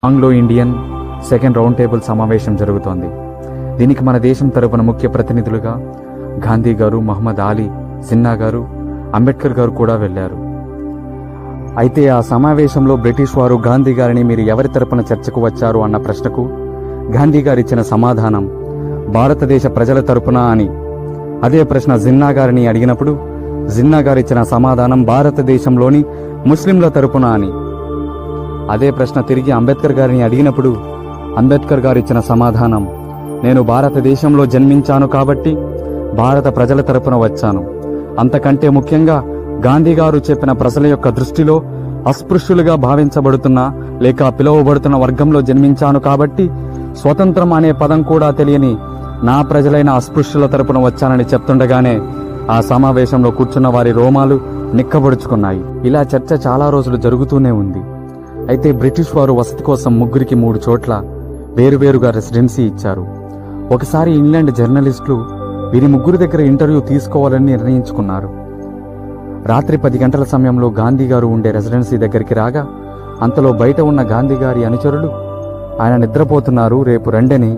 Anglo Indian second round table సమావేశం జరుగుతోంది. దీనికి మన దేశం తరపున ముఖ్య ప్రతినిధులుగా గాంధీ గారు, మహమ్మద్ అలీ జిన్నా గారు, అంబేద్కర్ గారు కూడా వెళ్లారు. అయితే ఆ సమావేశంలో బ్రిటిష్ వారు గాంధీ గారిని మీరు ఎవరి తరపున చర్చకు వచ్చారు అన్న ప్రశ్నకు గాంధీ గారు ఇచ్చిన సమాధానం భారతదేశ ప్రజల తరపున అని. అదే ప్రశ్న జిన్నా గారిని అడిగినప్పుడు జిన్నా గారు ఇచ్చిన సమాధానం భారతదేశంలోని ముస్లింల తరపున అని. అదే ప్రశ్న తిరిగి అంబేద్కర్ గారిని అడిగినప్పుడు అంబేద్కర్ గారు ఇచ్చిన సమాధానం నేను భారతదేశంలో జన్మించాను కాబట్టి భారత ప్రజల తరపున వచ్చాను. అంతకంటే ముఖ్యంగా గాంధీ గారు చెప్పిన ప్రజల యొక్క దృష్టిలో అస్పృశ్యులుగా భావించబడుతున్న లేక పిలువబడుతున్న వర్గంలో జన్మించాను కాబట్టి స్వతంత్రం అనే పదం కూడా తెలియని నా ప్రజలైన అస్పృశ్యుల తరపున వచ్చానని చెప్తుండగానే ఆ సమావేశంలో కూర్చున్న వారి రోమాలు నిక్కబొడుచుకున్నాయి. ఇలా చర్చ చాలా రోజులు జరుగుతూనే ఉంది. అయితే బ్రిటిష్ వారు వసతి కోసం ముగ్గురికి 3 చోట్ల వేరువేరుగా రెసిడెన్సీ ఇచ్చారు. ఒకసారి ఇంగ్లాండ్ జర్నలిస్టులు వీరి ముగ్గురు దగ్గర ఇంటర్వ్యూ తీసుకోవాలని నిర్ణయించుకున్నారు. రాత్రి 10 గంటల సమయంలో గాంధీ గారు ఉండే రెసిడెన్సీ దగ్గరికి రాగా అంతలో బయట ఉన్న గాంధీ గారి అనుచరులు ఆయన నిద్రపోతున్నారు, రేపు రండని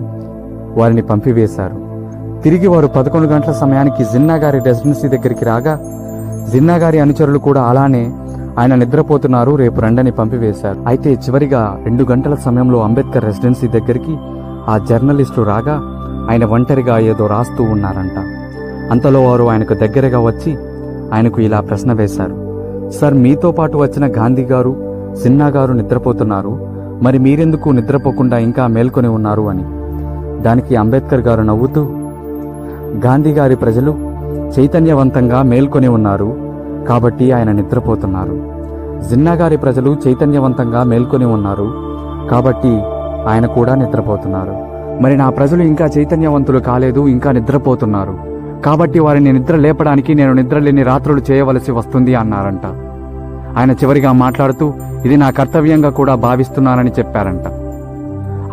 వారిని పంపివేశారు. తిరిగి వారు 11 గంటల సమయానికి జిన్నా గారి రెసిడెన్సీ దగ్గరికి రాగా జిన్నా గారి అనుచరులు కూడా అలానే ఆయన నిద్రపోతున్నారు, రేపు రండని పంపివేశారు. అయితే చివరిగా 2 గంటల సమయంలో అంబేద్కర్ రెసిడెన్సీ దగ్గరికి ఆ జర్నలిస్టులు రాగా ఆయన ఒంటరిగా ఏదో రాస్తూ ఉన్నారంట. అంతలో వారు ఆయనకు దగ్గరగా వచ్చి ఆయనకు ఇలా ప్రశ్న వేశారు, సార్, మీతో పాటు వచ్చిన గాంధీ గారు, జిన్నా గారు నిద్రపోతున్నారు, మరి మీరెందుకు నిద్రపోకుండా ఇంకా మేల్కొని ఉన్నారు అని. దానికి అంబేద్కర్ గారు నవ్వుతూ, గాంధీ గారి ప్రజలు చైతన్యవంతంగా మేల్కొని ఉన్నారు కాబట్టి ఆయన నిద్రపోతున్నారు. జిన్నా గారి ప్రజలు చైతన్యవంతంగా మేల్కొని ఉన్నారు కాబట్టి ఆయన కూడా నిద్రపోతున్నారు. మరి నా ప్రజలు ఇంకా చైతన్యవంతులు కాలేదు, ఇంకా నిద్రపోతున్నారు కాబట్టి వారిని నిద్ర లేపడానికి నేను నిద్రలేని రాత్రులు చేయవలసి వస్తుంది అన్నారంట. ఆయన చివరిగా మాట్లాడుతూ ఇది నా కర్తవ్యంగా కూడా భావిస్తున్నానని చెప్పారంట.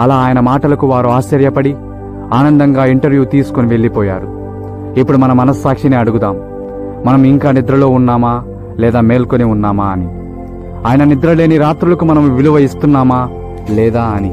అలా ఆయన మాటలకు వారు ఆశ్చర్యపడి ఆనందంగా ఇంటర్వ్యూ తీసుకుని వెళ్ళిపోయారు. ఇప్పుడు మన మనస్సాక్షిని అడుగుదాం, మనం ఇంకా నిద్రలో ఉన్నామా లేదా మేల్కొని ఉన్నామా అని. ఆయన నిద్రలేని రాత్రులకు మనం విలువ ఇస్తున్నామా లేదా అని.